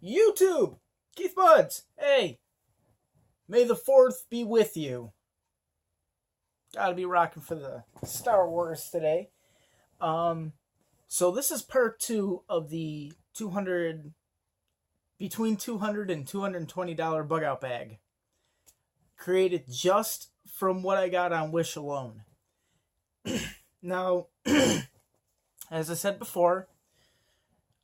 YouTube! Keith Buds! Hey! May the 4th be with you. Gotta be rocking for the Star Wars today. So this is part 2 of the between $200 and $220 bug out bag. Created just from what I got on Wish alone. Now, as I said before,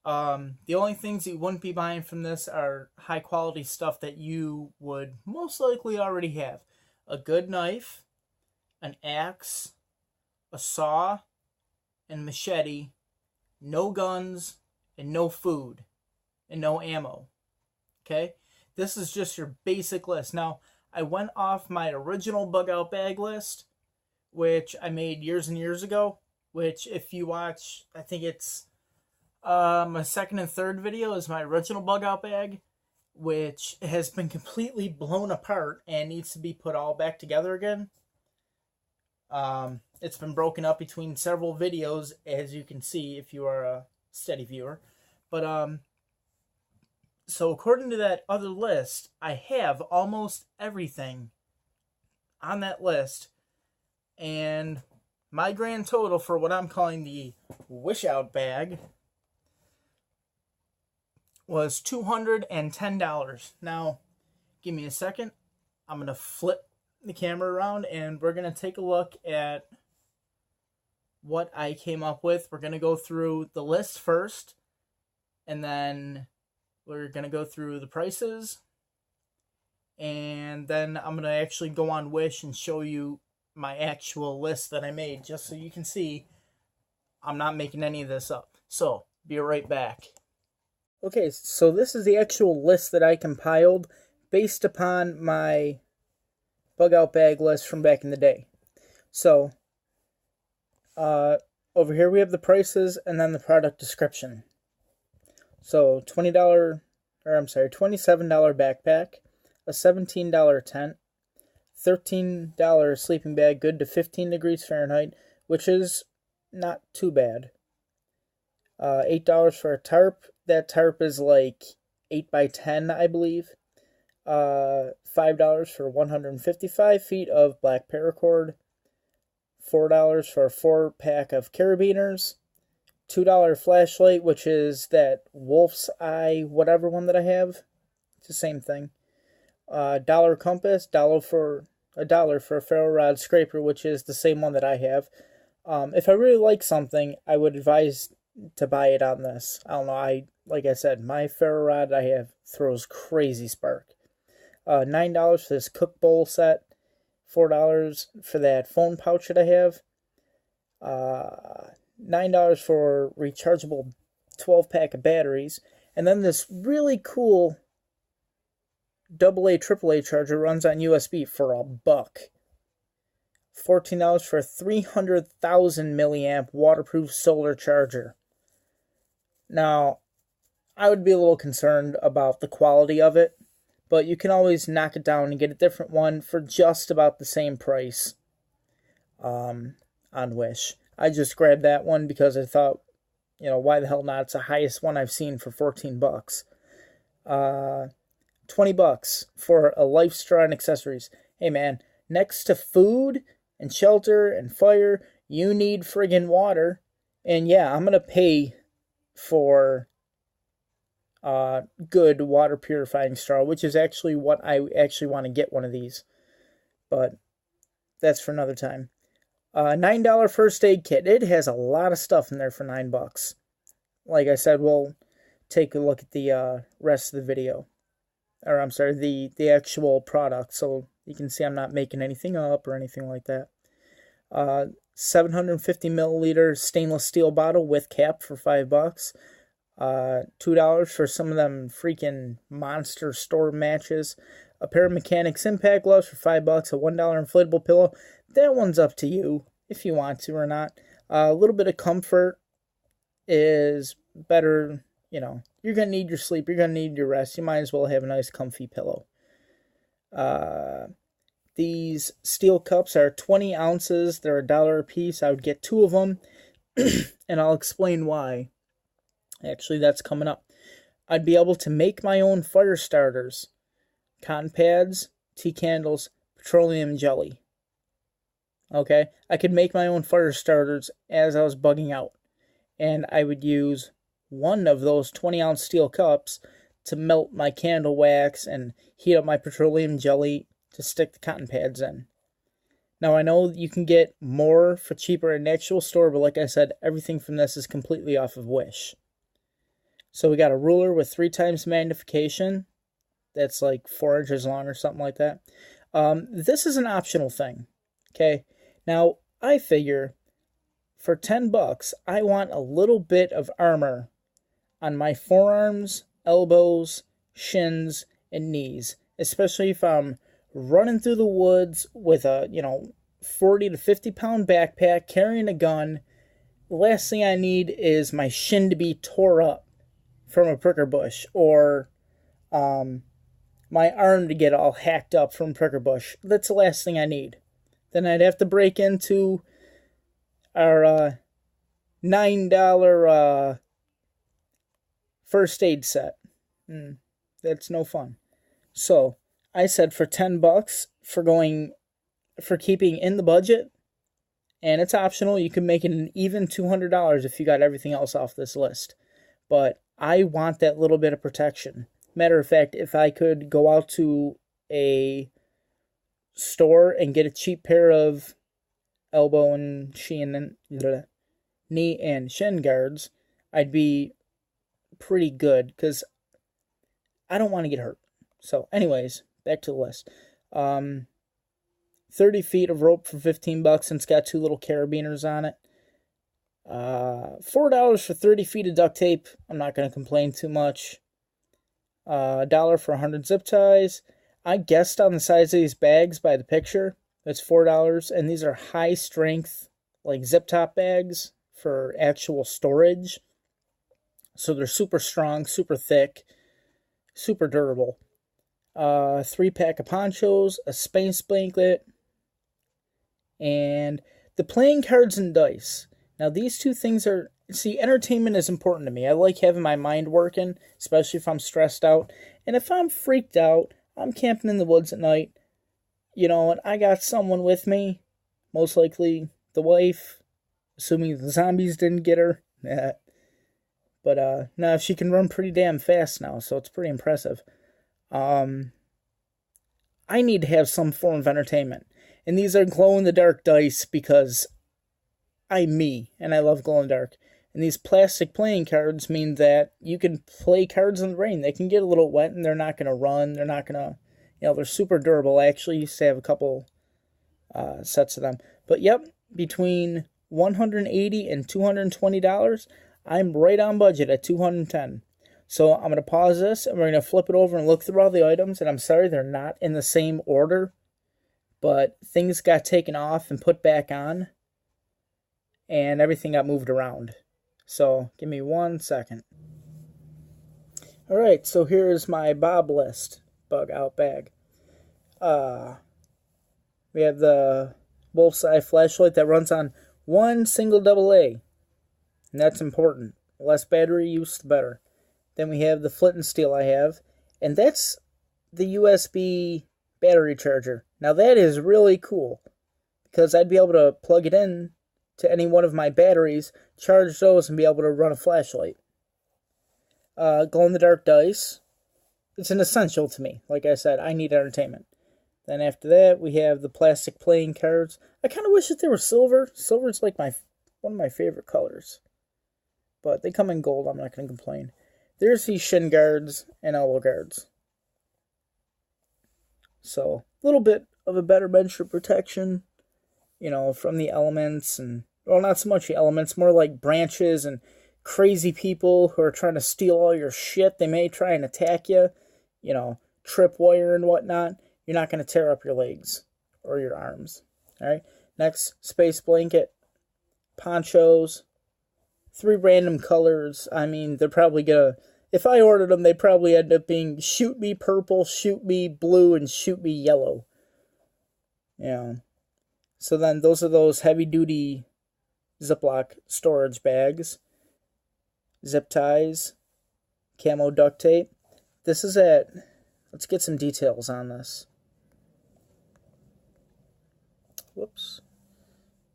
the only things you wouldn't be buying from this are high quality stuff that you would most likely already have. A good knife, an axe, a saw, and machete, no guns, and no food, and no ammo. Okay? This is just your basic list. Now, I went off my original bug out bag list, which I made years and years ago, which if you watch, I think it's my second and third video is my original bug out bag, which has been completely blown apart and needs to be put all back together again. It's been broken up between several videos, as you can see if you are a steady viewer. But so according to that other list, I have almost everything on that list, and my grand total for what I'm calling the wish out bag was $210. Now, give me a second. I'm going to flip the camera around and we're going to take a look at what I came up with. We're going to go through the list first, and then we're going to go through the prices, and then I'm going to actually go on Wish and show you my actual list that I made, just so you can see I'm not making any of this up. So, be right back. Okay, so this is the actual list that I compiled based upon my bug out bag list from back in the day. So, over here we have the prices and then the product description. So, $27 backpack, a $17 tent, $13 sleeping bag, good to 15 degrees Fahrenheit, which is not too bad. $8 for a tarp. That tarp is like 8 by 10, I believe. $5 for 155 feet of black paracord. $4 for a 4-pack of carabiners. $2 flashlight, which is that wolf's eye, whatever one that I have. It's the same thing. $1 compass, $1 for a ferro rod scraper, which is the same one that I have. If I really like something, I would advise to buy it on this. I don't know, like I said, my ferro rod I have throws crazy spark. $9 for this cook bowl set. $4 for that phone pouch that I have. $9 for rechargeable 12-pack of batteries. And then this really cool AA, AAA charger runs on USB for $1. $14 for a 300,000 milliamp waterproof solar charger. Now, I would be a little concerned about the quality of it, but you can always knock it down and get a different one for just about the same price on Wish. I just grabbed that one because I thought, why the hell not? It's the highest one I've seen for $14. $20 for a life straw and accessories. Hey man, next to food and shelter and fire, you need friggin' water. And yeah, I'm going to pay for good water purifying straw, which is actually what I actually want to get one of these. But that's for another time. $9 first aid kit. It has a lot of stuff in there for $9. Like I said, we'll take a look at the rest of the video. Or I'm sorry, the actual product, so you can see I'm not making anything up or anything like that. 750 milliliter stainless steel bottle with cap for $5. $2 for some of them freaking monster store matches. A pair of mechanics impact gloves for $5. A $1 inflatable pillow. That one's up to you if you want to or not. A little bit of comfort is better. You're going to need your sleep. You're going to need your rest. You might as well have a nice comfy pillow. These steel cups are 20 ounces. They're $1 a piece. I would get 2 of them, and I'll explain why. Actually, that's coming up. I'd be able to make my own fire starters, cotton pads, tea candles, petroleum jelly. Okay, I could make my own fire starters as I was bugging out, and I would use one of those 20-ounce steel cups to melt my candle wax and heat up my petroleum jelly to stick the cotton pads in. Now, I know you can get more for cheaper in an actual store, but like I said, everything from this is completely off of Wish. So we got a ruler with 3 times magnification. That's like 4 inches long or something like that. This is an optional thing. Okay. Now, I figure for $10, I want a little bit of armor on my forearms, elbows, shins, and knees, especially if I'm running through the woods with a, 40 to 50 pound backpack, carrying a gun. The last thing I need is my shin to be tore up from a pricker bush, or my arm to get all hacked up from pricker bush. That's the last thing I need. Then I'd have to break into our $9 first aid set. That's no fun. So I said for $10 for keeping in the budget, and it's optional. You can make it an even $200 if you got everything else off this list. But I want that little bit of protection. Matter of fact, if I could go out to a store and get a cheap pair of elbow and knee and shin guards, I'd be pretty good, because I don't want to get hurt. So anyways, back to the list. 30 feet of rope for $15, and it's got 2 little carabiners on it. $4 for 30 feet of duct tape. I'm not going to complain too much. $1 for 100 zip ties. I guessed on the size of these bags by the picture. That's $4, and these are high strength, like zip top bags for actual storage. So they're super strong, super thick, super durable. 3-pack of ponchos, a space blanket, and the playing cards and dice. Now, these 2 things are... See, entertainment is important to me. I like having my mind working, especially if I'm stressed out. And if I'm freaked out, I'm camping in the woods at night, and I got someone with me, most likely the wife, assuming the zombies didn't get her. But, no, she can run pretty damn fast now, so it's pretty impressive. I need to have some form of entertainment. And these are glow-in-the-dark dice because I'm me, and I love glow-in-the-dark. And these plastic playing cards mean that you can play cards in the rain. They can get a little wet, and they're not going to run. They're not going to, they're super durable. I actually used to have a couple sets of them. But, yep, between $180 and $220, I'm right on budget at $210. So I'm going to pause this, and we're going to flip it over and look through all the items. And I'm sorry they're not in the same order, but things got taken off and put back on, and everything got moved around. So give me 1 second. Alright, so here's my Bob list bug out bag. We have the Wolf's-Eye flashlight that runs on 1 single AA. And that's important. The less battery use, the better. Then we have the flint and steel I have. And that's the USB battery charger. Now that is really cool, because I'd be able to plug it in to any one of my batteries, charge those, and be able to run a flashlight. Glow-in-the-dark dice. It's an essential to me. Like I said, I need entertainment. Then after that, we have the plastic playing cards. I kind of wish that they were silver. Silver's like one of my favorite colors. But they come in gold, I'm not going to complain. There's these shin guards and elbow guards. So, a little bit of a better measure of protection, from the elements, and, well, not so much the elements, more like branches and crazy people who are trying to steal all your shit. They may try and attack you, tripwire and whatnot. You're not going to tear up your legs or your arms. All right. Next, space blanket, ponchos, 3 random colors. I mean, they're probably going to, if I ordered them, they'd probably end up being shoot me purple, shoot me blue, and shoot me yellow. So then those are those heavy-duty Ziploc storage bags. Zip ties, camo duct tape. This is at, let's get some details on this. Whoops.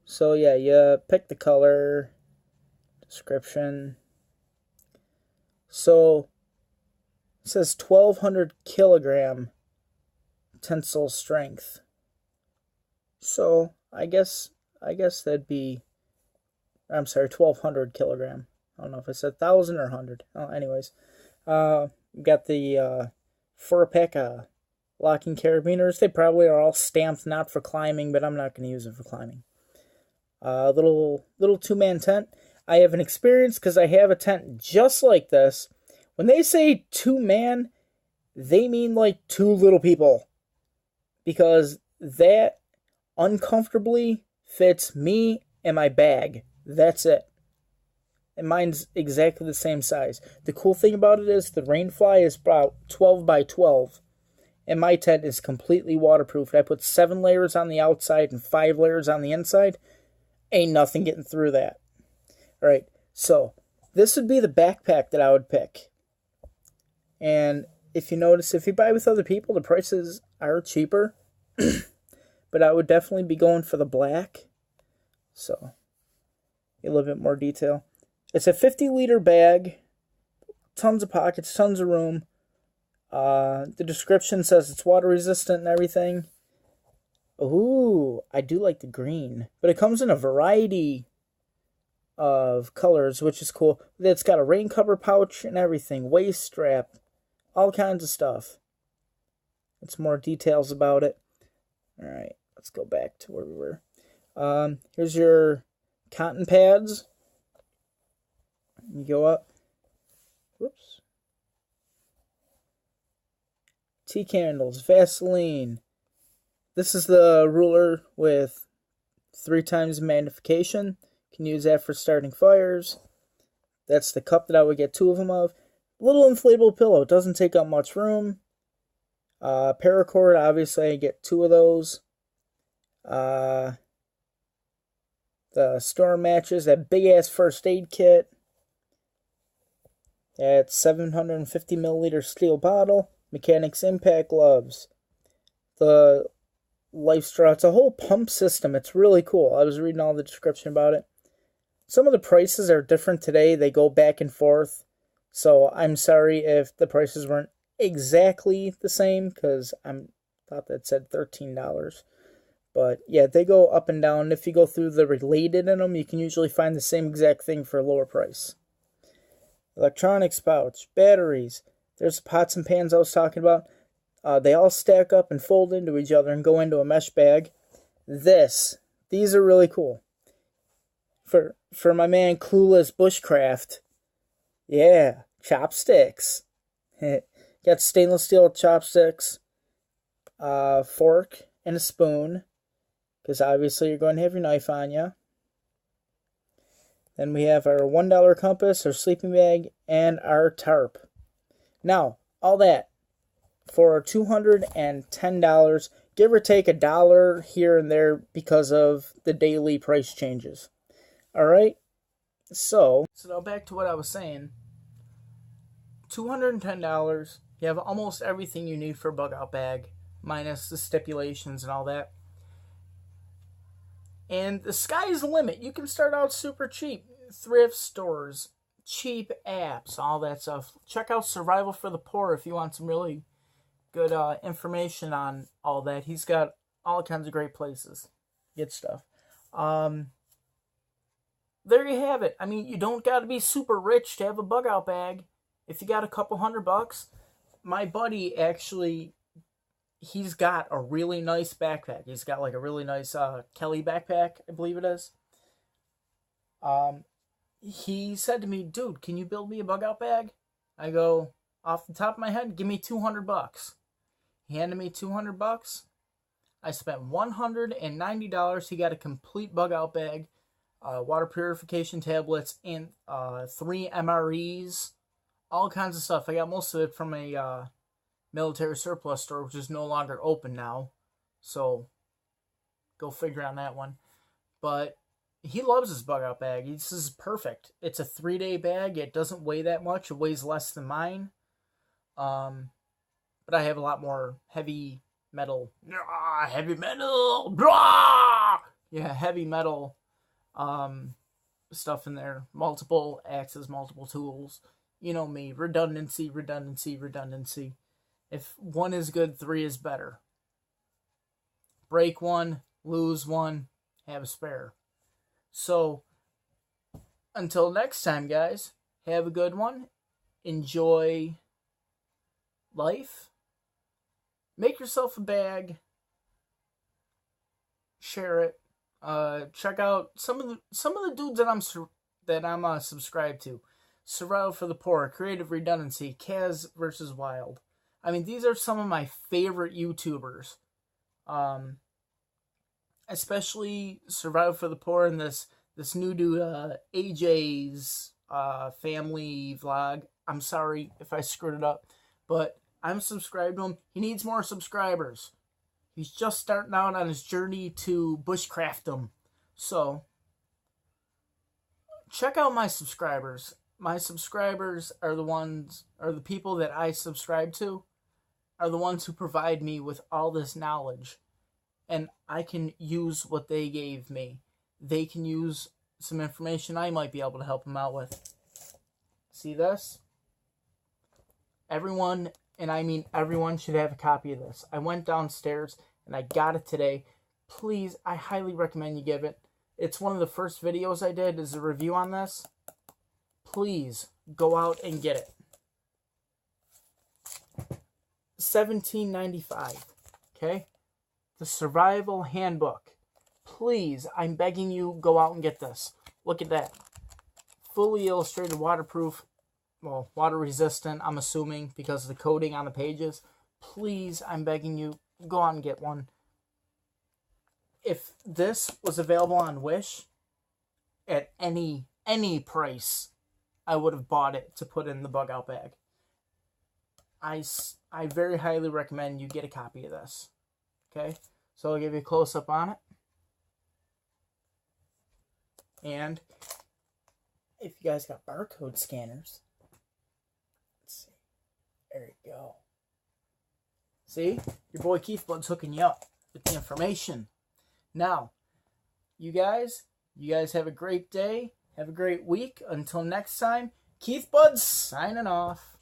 So yeah, you pick the color, description. So it says 1200 kilogram tensile strength. So I guess that'd be, I'm sorry, 1200 kilogram. I don't know if I said 1,000 or 100. Oh, anyways, got the fur pack locking carabiners. They probably are all stamped not for climbing, but I'm not going to use it for climbing. Little 2-man tent. I have an experience because I have a tent just like this. When they say 2-man, they mean like 2 little people, because that uncomfortably fits me and my bag. That's it. And mine's exactly the same size. The cool thing about it is the rainfly is about 12 by 12. And my tent is completely waterproof. I put 7 layers on the outside and 5 layers on the inside. Ain't nothing getting through that. Alright, so this would be the backpack that I would pick. And if you notice, if you buy with other people, the prices are cheaper. But I would definitely be going for the black. So, a little bit more detail. It's a 50-liter bag. Tons of pockets, tons of room. The description says it's water resistant and everything. Ooh, I do like the green. But it comes in a variety of colors, which is cool. It's got a rain cover pouch and everything. Waist strap. All kinds of stuff. It's more details about it. Alright, let's go back to where we were. Here's your cotton pads. You go up. Whoops. Tea candles, Vaseline. This is the ruler with 3 times magnification. You can use that for starting fires. That's the cup that I would get 2 of them of. Little inflatable pillow. It doesn't take up much room. Paracord, obviously I get 2 of those. The storm matches, that big ass first aid kit. That 750 milliliter steel bottle. Mechanics impact gloves. The life straw. It's a whole pump system. It's really cool. I was reading all the description about it. Some of the prices are different today. They go back and forth. So I'm sorry if the prices weren't exactly the same, because I thought that said $13. But yeah, they go up and down. If you go through the related in them, you can usually find the same exact thing for a lower price. Electronics pouch, batteries. There's the pots and pans I was talking about. They all stack up and fold into each other and go into a mesh bag. These are really cool. For my man Clueless Bushcraft. Yeah, chopsticks. Got stainless steel chopsticks, fork, and a spoon, because obviously you're going to have your knife on you. Then we have our $1 compass, our sleeping bag, and our tarp. Now, all that for $210, give or take $1 here and there because of the daily price changes. Alright? So now back to what I was saying. $210, you have almost everything you need for a bug out bag, minus the stipulations and all that. And the sky is the limit. You can start out super cheap. Thrift stores, cheap apps, all that stuff. Check out Survival for the Poor if you want some really good information on all that. He's got all kinds of great places. Good stuff. There you have it. I mean, you don't got to be super rich to have a bug out bag. If you got a couple $100, my buddy actually, he's got a really nice backpack. He's got like a really nice Kelly backpack, I believe it is. He said to me, dude, can you build me a bug out bag? I go, off the top of my head, give me $200. He handed me $200. I spent $190. He got a complete bug out bag, water purification tablets, and 3 MREs, all kinds of stuff. I got most of it from a military surplus store, which is no longer open now. So, go figure on that one. But he loves his bug out bag. This is perfect. It's a 3-day bag. It doesn't weigh that much. It weighs less than mine. But I have a lot more heavy metal. Heavy metal. Yeah, heavy metal stuff in there. Multiple axes, multiple tools. You know me. Redundancy, redundancy, redundancy. If one is good, 3 is better. Break one, lose one, have a spare. So, until next time, guys, have a good one. Enjoy life. Make yourself a bag. Share it. Check out some of the dudes that I'm subscribed to. Survival for the Poor, Creative Redundancy, kazvswild. I mean, these are some of my favorite YouTubers. Especially Survival for the Poor and this new dude, AJ's family vlog. I'm sorry if I screwed it up, but I'm subscribed to him. He needs more subscribers. He's just starting out on his journey to bushcraft. So, check out my subscribers. My subscribers are the people that I subscribe to, are the ones who provide me with all this knowledge. And I can use what they gave me. They can use some information I might be able to help them out with. See this? Everyone, and I mean everyone, should have a copy of this. I went downstairs and I got it today. Please, I highly recommend you get it. It's one of the first videos I did is a review on this. Please go out and get it. $17.95. Okay? The Survival Handbook. Please, I'm begging you, go out and get this. Look at that. Fully illustrated, waterproof, well, water resistant, I'm assuming, because of the coating on the pages. Please, I'm begging you, go out and get one. If this was available on Wish at any price, I would have bought it to put in the bug out bag. I very highly recommend you get a copy of this. Okay, so I'll give you a close-up on it. And if you guys got barcode scanners, let's see. There you go. See? Your boy Keith Bud's hooking you up with the information. Now, you guys have a great day. Have a great week. Until next time, Keith Bud signing off.